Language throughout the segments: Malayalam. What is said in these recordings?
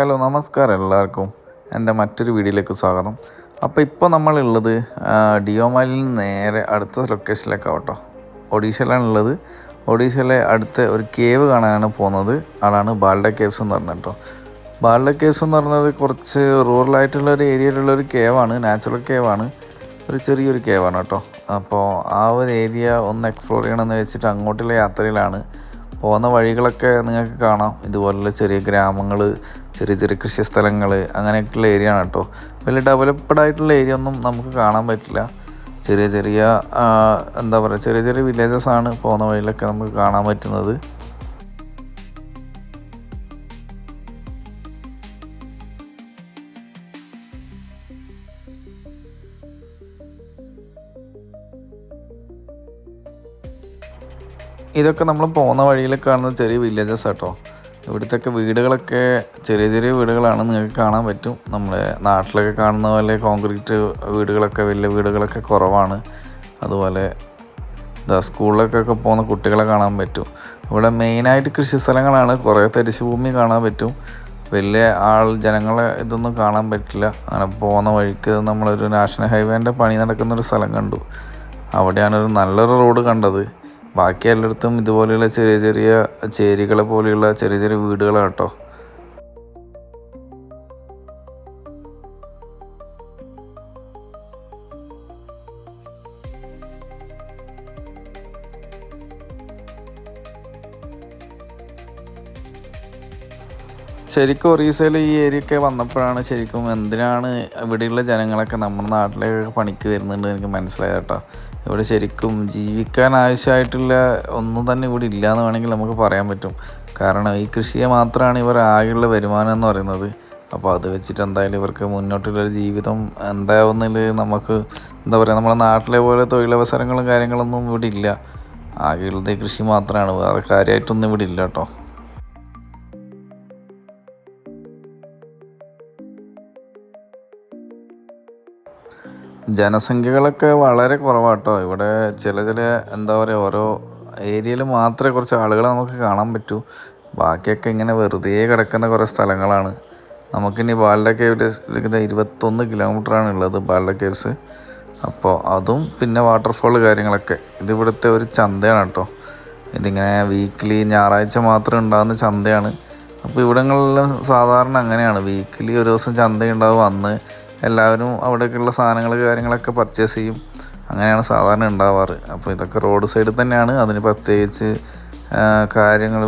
ഹലോ നമസ്കാരം എല്ലാവർക്കും എൻ്റെ മറ്റൊരു വീഡിയോയിലേക്ക് സ്വാഗതം. അപ്പോൾ ഇപ്പോൾ നമ്മളുള്ളത് ഡിയോമാലിൽ നിന്ന് നേരെ അടുത്ത ലൊക്കേഷനിലേക്കാണ് കേട്ടോ. ഒഡീഷയിലാണുള്ളത്. ഒഡീഷയിലെ അടുത്ത ഒരു കേവ് കാണാനാണ് പോകുന്നത്. അതാണ് ബാൽഡ കേവ്സ് എന്ന് പറഞ്ഞത് കേട്ടോ. ബാൽഡ കേവ്സ് എന്ന് പറഞ്ഞത് കുറച്ച് റൂറലായിട്ടുള്ള ഒരു ഏരിയയിലുള്ളൊരു കേവാണ്, നാച്ചുറൽ കേവാണ്, ഒരു ചെറിയൊരു കേവാണ് കേട്ടോ. അപ്പോൾ ആ ഒരു ഏരിയ ഒന്ന് എക്സ്പ്ലോർ ചെയ്യണമെന്ന് വെച്ചിട്ട് അങ്ങോട്ടുള്ള യാത്രയിലാണ്. പോകുന്ന വഴികളൊക്കെ നിങ്ങൾക്ക് കാണാം, ഇതുപോലുള്ള ചെറിയ ഗ്രാമങ്ങൾ, ചെറിയ ചെറിയ കൃഷി സ്ഥലങ്ങൾ, അങ്ങനെയൊക്കെയുള്ള ഏരിയ ആണ് കേട്ടോ. വലിയ ഡെവലപ്ഡ് ആയിട്ടുള്ള ഏരിയ ഒന്നും നമുക്ക് കാണാൻ പറ്റില്ല. ചെറിയ ചെറിയ എന്താ പറയുക, ചെറിയ ചെറിയ വില്ലേജസ് ആണ് പോകുന്ന വഴിയിലൊക്കെ നമുക്ക് കാണാൻ പറ്റുന്നത്. ഇതൊക്കെ നമ്മൾ പോകുന്ന വഴിയിൽ കാണുന്ന ചെറിയ വില്ലേജസ് കേട്ടോ. ഇവിടുത്തെയൊക്കെ വീടുകളൊക്കെ ചെറിയ ചെറിയ വീടുകളാണ്, നിങ്ങൾക്ക് കാണാൻ പറ്റും. നമ്മുടെ നാട്ടിലൊക്കെ കാണുന്ന പോലെ കോൺക്രീറ്റ് വീടുകളൊക്കെ, വലിയ വീടുകളൊക്കെ കുറവാണ്. അതുപോലെ സ്കൂളിലേക്കൊക്കെ പോകുന്ന കുട്ടികളെ കാണാൻ പറ്റും. ഇവിടെ മെയിനായിട്ട് കൃഷി സ്ഥലങ്ങളാണ്, കുറേ തരിശുഭൂമി കാണാൻ പറ്റും. വലിയ ജനങ്ങളെ ഇതൊന്നും കാണാൻ പറ്റില്ല. അങ്ങനെ പോകുന്ന വഴിക്ക് നമ്മളൊരു നാഷണൽ ഹൈവേൻ്റെ പണി നടക്കുന്നൊരു സ്ഥലം കണ്ടു. അവിടെയാണ് ഒരു നല്ലൊരു റോഡ് കണ്ടത്. ബാക്കി എല്ലായിടത്തും ഇതുപോലെയുള്ള ചെറിയ ചെറിയ ചേരികളെ പോലെയുള്ള ചെറിയ ചെറിയ വീടുകളാണ് കേട്ടോ. ശരിക്കും ഒറീസയിൽ ഈ ഏരിയയൊക്കെ വന്നപ്പോഴാണ് ശരിക്കും എന്തിനാണ് ഇവിടെയുള്ള ജനങ്ങളൊക്കെ നമ്മുടെ നാട്ടിലേക്ക് പണിക്ക് വരുന്നുണ്ട് എനിക്ക് മനസ്സിലായത് കേട്ടോ. ഇവിടെ ശരിക്കും ജീവിക്കാൻ ആവശ്യമായിട്ടുള്ള ഒന്നും തന്നെ ഇവിടെ ഇല്ല എന്ന് വേണമെങ്കിൽ നമുക്ക് പറയാൻ പറ്റും. കാരണം ഈ കൃഷിയെ മാത്രമാണ് ഇവർ ആകെയുള്ള വരുമാനം എന്ന് പറയുന്നത്. അപ്പോൾ അത് വെച്ചിട്ട് എന്തായാലും ഇവർക്ക് മുന്നോട്ടുള്ളൊരു ജീവിതം എന്താവുന്നതിൽ നമുക്ക് എന്താ പറയുക, നമ്മുടെ നാട്ടിലെ പോലെ തൊഴിലവസരങ്ങളും കാര്യങ്ങളൊന്നും ഇവിടെ ഇല്ല. ആകെയുള്ളത് കൃഷി മാത്രമാണ്, വേറെ കാര്യമായിട്ടൊന്നും ഇവിടെ ഇല്ല കേട്ടോ. ജനസംഖ്യകളൊക്കെ വളരെ കുറവാട്ടോ ഇവിടെ. ചില എന്താ പറയുക, ഓരോ ഏരിയയിൽ മാത്രമേ കുറച്ച് ആളുകളെ നമുക്ക് കാണാൻ പറ്റൂ. ബാക്കിയൊക്കെ ഇങ്ങനെ വെറുതെ കിടക്കുന്ന കുറേ സ്ഥലങ്ങളാണ്. നമുക്കിനി ബാൽഡ കേവിലേക്ക് 21 കിലോമീറ്ററാണ് ഉള്ളത്, ബാൽഡ കേവ്സ്. അപ്പോൾ അതും പിന്നെ വാട്ടർഫോൾ കാര്യങ്ങളൊക്കെ. ഇതിവിടുത്തെ ഒരു ചന്തയാണ് കേട്ടോ. ഇതിങ്ങനെ വീക്കിലി ഞായറാഴ്ച മാത്രം ഉണ്ടാകുന്ന ചന്തയാണ്. അപ്പോൾ ഇവിടങ്ങളിലെല്ലാം സാധാരണ അങ്ങനെയാണ്, വീക്കിലി ഒരു ദിവസം ചന്തയുണ്ടാവും. അന്ന് എല്ലാവരും അവിടേക്കുള്ള സാധനങ്ങൾ കാര്യങ്ങളൊക്കെ പർച്ചേസ് ചെയ്യും. അങ്ങനെയാണ് സാധാരണ ഉണ്ടാവാറ്. അപ്പോൾ ഇതൊക്കെ റോഡ് സൈഡിൽ തന്നെയാണ്, അതിന് പ്രത്യേകിച്ച്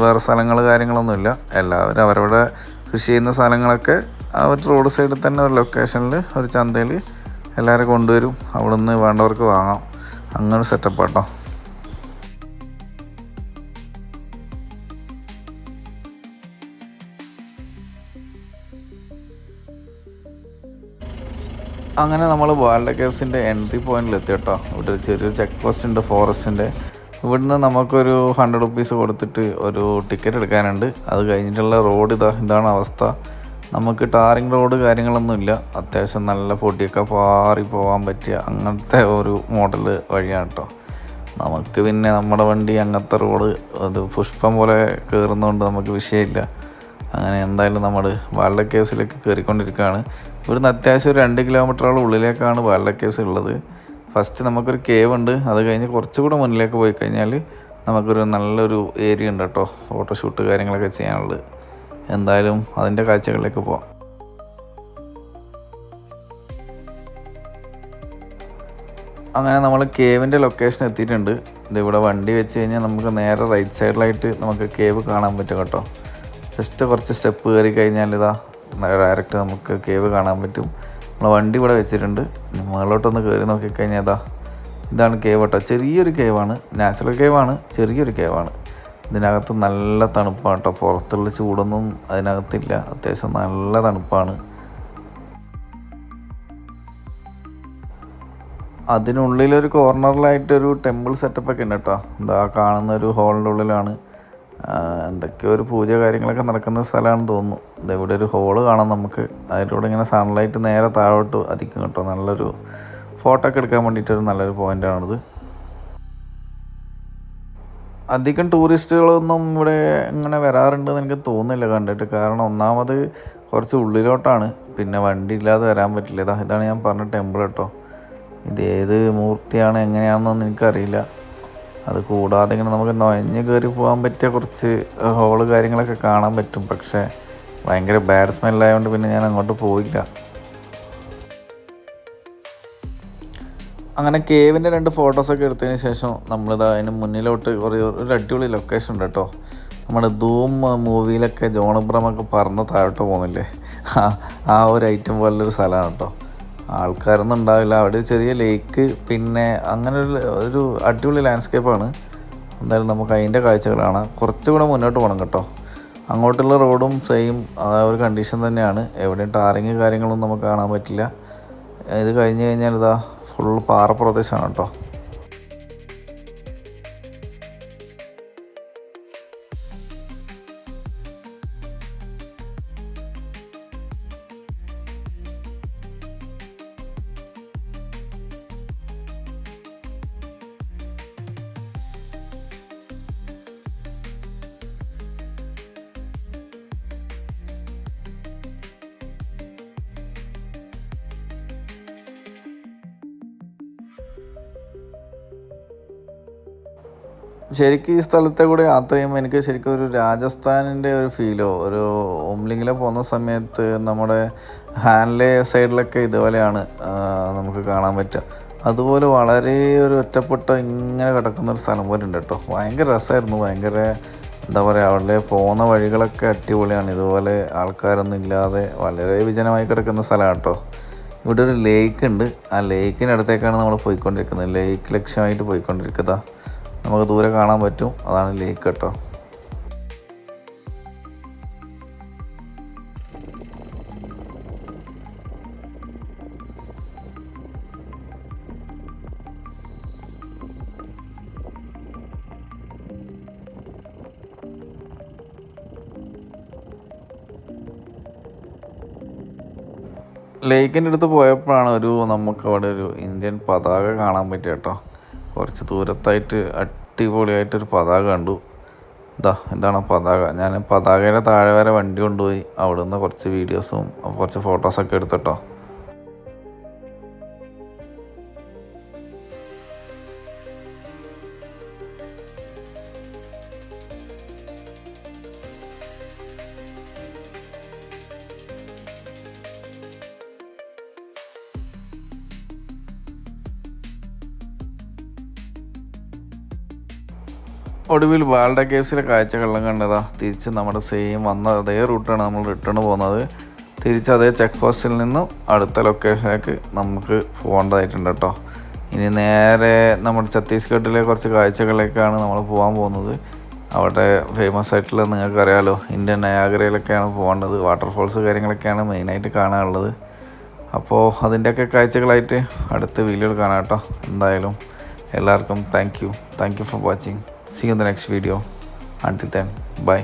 വേറെ സ്ഥലങ്ങൾ കാര്യങ്ങളൊന്നുമില്ല. എല്ലാവരും അവരവിടെ കൃഷി ചെയ്യുന്ന സ്ഥലങ്ങളൊക്കെ അവർ റോഡ് സൈഡിൽ തന്നെ ഒരു ലൊക്കേഷനിൽ ഒരു ചന്തയിൽ എല്ലാവരും കൊണ്ടുവരും. അവിടെ നിന്ന് വേണ്ടവർക്ക് വാങ്ങാം. അങ്ങനെ സെറ്റപ്പ് കേട്ടോ. അങ്ങനെ നമ്മൾ ബാൽഡ കേവ്സിൻ്റെ എൻട്രി പോയിന്റിൽ കേട്ടോ. ഇവിടെ ഒരു ചെറിയൊരു ചെക്ക് പോസ്റ്റ് ഉണ്ട് ഫോറസ്റ്റിൻ്റെ. ഇവിടുന്ന് നമുക്കൊരു 100 റുപ്പീസ് കൊടുത്തിട്ട് ഒരു ടിക്കറ്റ് എടുക്കാനുണ്ട്. അത് കഴിഞ്ഞിട്ടുള്ള റോഡ് ഇതാണ് അവസ്ഥ. നമുക്ക് ടാറിങ് റോഡ് കാര്യങ്ങളൊന്നുമില്ല. അത്യാവശ്യം നല്ല പൊടിയൊക്കെ പാറി പോകാൻ പറ്റിയ അങ്ങനത്തെ ഒരു മോഡൽ വഴിയാണ് കേട്ടോ. നമുക്ക് പിന്നെ നമ്മുടെ വണ്ടി അങ്ങനത്തെ റോഡ് അത് പുഷ്പം പോലെ കയറുന്നതുകൊണ്ട് നമുക്ക് വിഷയമില്ല. അങ്ങനെ എന്തായാലും നമ്മൾ ബാൽഡ കേവ്സിലേക്ക് കയറിക്കൊണ്ടിരിക്കുകയാണ്. ഇവിടുന്ന് അത്യാവശ്യം ഒരു 2 കിലോമീറ്ററോളം ഉള്ളിലേക്കാണ് ബാൽഡ കേവ്സ് ഉള്ളത്. ഫസ്റ്റ് നമുക്കൊരു കേവ് ഉണ്ട്. അത് കഴിഞ്ഞ് കുറച്ചുകൂടെ മുന്നിലേക്ക് പോയി കഴിഞ്ഞാൽ നമുക്കൊരു നല്ലൊരു ഏരിയ ഉണ്ട് കേട്ടോ, ഫോട്ടോഷൂട്ട് കാര്യങ്ങളൊക്കെ ചെയ്യാനുള്ളത്. എന്തായാലും അതിൻ്റെ കാഴ്ചകളിലേക്ക് പോവാം. അങ്ങനെ നമ്മൾ കേവിൻ്റെ ലൊക്കേഷൻ എത്തിയിട്ടുണ്ട്. ഇതിവിടെ വണ്ടി വെച്ച് കഴിഞ്ഞാൽ നമുക്ക് നേരെ റൈറ്റ് സൈഡിലായിട്ട് നമുക്ക് കേവ് കാണാൻ പറ്റും കേട്ടോ. ജസ്റ്റ് കുറച്ച് സ്റ്റെപ്പ് കയറി കഴിഞ്ഞാൽ ഡയറക്റ്റ് നമുക്ക് കേവ് കാണാൻ പറ്റും. നമ്മൾ വണ്ടി ഇവിടെ വെച്ചിട്ടുണ്ട്. മുകളിലോട്ടൊന്ന് കയറി നോക്കിക്കഴിഞ്ഞാൽ ഇതാണ് കേവ് കേട്ടോ. ചെറിയൊരു കേവാണ്, നാച്ചുറൽ കേവാണ്, ചെറിയൊരു കേവാണ്. ഇതിനകത്ത് നല്ല തണുപ്പാണ് കേട്ടോ. പുറത്തുള്ള ചൂടൊന്നും അതിനകത്തില്ല. അത്യാവശ്യം നല്ല തണുപ്പാണ്. അതിനുള്ളിലൊരു കോർണറിലായിട്ടൊരു ടെമ്പിൾ സെറ്റപ്പൊക്കെ ഉണ്ട് കേട്ടോ. കാണുന്ന ഒരു ഹോളിൻ്റെ ഉള്ളിലാണ് എന്തൊക്കെയോ ഒരു പൂജ കാര്യങ്ങളൊക്കെ നടക്കുന്ന സ്ഥലമാണെന്ന് തോന്നുന്നു. ഇതെവിടെ ഒരു ഹോള് കാണാം നമുക്ക്. അതിലൂടെ ഇങ്ങനെ സൺലൈറ്റ് നേരെ താഴോട്ട് അധികം കേട്ടോ. നല്ലൊരു ഫോട്ടോ ഒക്കെ എടുക്കാൻ വേണ്ടിയിട്ടൊരു നല്ലൊരു പോയിൻ്റാണിത്. അധികം ടൂറിസ്റ്റുകളൊന്നും ഇവിടെ ഇങ്ങനെ വരാറുണ്ടെന്ന് എനിക്ക് തോന്നുന്നില്ല കണ്ടിട്ട്. കാരണം ഒന്നാമത് കുറച്ച് ഉള്ളിലോട്ടാണ്, പിന്നെ വണ്ടി ഇല്ലാതെ വരാൻ പറ്റില്ല. ഇതാണ് ഞാൻ പറഞ്ഞ ടെമ്പിൾ കേട്ടോ. ഇതേത് മൂർത്തിയാണ് എങ്ങനെയാണെന്നൊന്നും എനിക്കറിയില്ല. അത് കൂടാതെ ഇങ്ങനെ നമുക്ക് നുഴഞ്ഞ് കയറി പോകാൻ പറ്റിയ കുറച്ച് ഹോള് കാര്യങ്ങളൊക്കെ കാണാൻ പറ്റും. പക്ഷേ ഭയങ്കര ബാഡ് സ്മെല്ലായതുകൊണ്ട് പിന്നെ ഞാൻ അങ്ങോട്ട് പോയില്ല. അങ്ങനെ കേവിൻ്റെ 2 ഫോട്ടോസൊക്കെ എടുത്തതിന് ശേഷം നമ്മളിതാ അതിന് മുന്നിലോട്ട് ഒരു അടിപൊളി ലൊക്കേഷൻ ഉണ്ട് കേട്ടോ. നമ്മുടെ ധൂം മൂവിയിലൊക്കെ ജോൺ ഇബ്രാഹിമൊക്കെ പറന്ന് താഴോട്ട് പോകുന്നില്ലേ, ആ ഒരു ഐറ്റം പോലുള്ളൊരു സ്ഥലമാണ് കേട്ടോ. ആൾക്കാരൊന്നും ഉണ്ടാവില്ല. അവിടെ ചെറിയ ലേക്ക്, പിന്നെ അങ്ങനെ ഒരു അടിപൊളി ലാൻഡ്സ്കേപ്പാണ്. എന്തായാലും നമുക്ക് അതിൻ്റെ കാഴ്ചകൾ കാണാം. കുറച്ചുകൂടെ മുന്നോട്ട് പോകണം കേട്ടോ. അങ്ങോട്ടുള്ള റോഡും സെയിം ആ ഒരു കണ്ടീഷൻ തന്നെയാണ്. എവിടെയും ടാറിങ് കാര്യങ്ങളൊന്നും നമുക്ക് കാണാൻ പറ്റില്ല. ഇത് കഴിഞ്ഞ് കഴിഞ്ഞാൽ ഇതാ ഫുൾ പാറ പ്രദേശമാണ് കേട്ടോ. ശരിക്കും ഈ സ്ഥലത്തെ കൂടെ യാത്ര ചെയ്യുമ്പോൾ എനിക്ക് ശരിക്കും ഒരു രാജസ്ഥാനിൻ്റെ ഒരു ഫീലോ, ഒരു ഉംലിങ്ങിൽ പോകുന്ന സമയത്ത് നമ്മുടെ ഹാൻലെ സൈഡിലൊക്കെ ഇതുപോലെയാണ് നമുക്ക് കാണാൻ പറ്റുക. അതുപോലെ വളരെ ഒരു ഒറ്റപ്പെട്ട ഇങ്ങനെ കിടക്കുന്നൊരു സ്ഥലം പോലെ ഉണ്ട് കേട്ടോ. ഭയങ്കര രസമായിരുന്നു. ഭയങ്കര എന്താ പറയുക, അവിടെ പോകുന്ന വഴികളൊക്കെ അടിപൊളിയാണ്. ഇതുപോലെ ആൾക്കാരൊന്നും ഇല്ലാതെ വളരെ വിജനമായി കിടക്കുന്ന സ്ഥലമാണ് കേട്ടോ. ഇവിടെ ഒരു ലേക്ക് ഉണ്ട്. ആ ലേക്കിനടുത്തേക്കാണ് നമ്മൾ പോയിക്കൊണ്ടിരിക്കുന്നത്. ലേക്ക് ലക്ഷ്യമായിട്ട് പോയിക്കൊണ്ടിരിക്കുക. നമുക്ക് ദൂരെ കാണാൻ പറ്റും, അതാണ് ലേക്ക് കേട്ടോ. ലേക്കിൻ്റെ അടുത്ത് പോയപ്പോഴാണ് നമുക്ക് അവിടെ ഒരു ഇന്ത്യൻ പതാക കാണാൻ പറ്റിയ കേട്ടോ. കുറച്ച് ദൂരത്തായിട്ട് അടിപൊളിയായിട്ടൊരു പതാക കണ്ടു. ഇതാണ് പതാക. ഞാൻ പതാകയുടെ താഴെ വരെ വണ്ടി കൊണ്ടുപോയി അവിടുന്ന് കുറച്ച് വീഡിയോസും കുറച്ച് ഫോട്ടോസൊക്കെ എടുത്തിട്ടോ. ഒടുവിൽ വാൽഡ കേവ്സിലെ കാഴ്ചകളെല്ലാം കണ്ടതാ. തിരിച്ച് നമ്മുടെ സെയിം വന്ന അതേ റൂട്ടാണ് നമ്മൾ റിട്ടേൺ പോകുന്നത്. തിരിച്ച് അതേ ചെക്ക് പോസ്റ്റിൽ നിന്നും അടുത്ത ലൊക്കേഷനിലേക്ക് നമുക്ക് പോകേണ്ടതായിട്ടുണ്ട് കേട്ടോ. ഇനി നേരെ നമ്മുടെ ഛത്തീസ്ഗഡിലെ കുറച്ച് കാഴ്ചകളിലേക്കാണ് നമ്മൾ പോകാൻ പോകുന്നത്. അവിടെ ഫേമസ് ആയിട്ടുള്ള നിങ്ങൾക്കറിയാമല്ലോ, ഇന്ത്യൻ നയാഗ്രയിലൊക്കെയാണ് പോകേണ്ടത്. വാട്ടർഫോൾസ് കാര്യങ്ങളൊക്കെയാണ് മെയിനായിട്ട് കാണാനുള്ളത്. അപ്പോൾ അതിൻ്റെയൊക്കെ കാഴ്ചകളായിട്ട് അടുത്ത വീഡിയോയിൽ കാണാം കേട്ടോ. എന്തായാലും എല്ലാവർക്കും thank you for watching. See you in the next video. Until then, bye.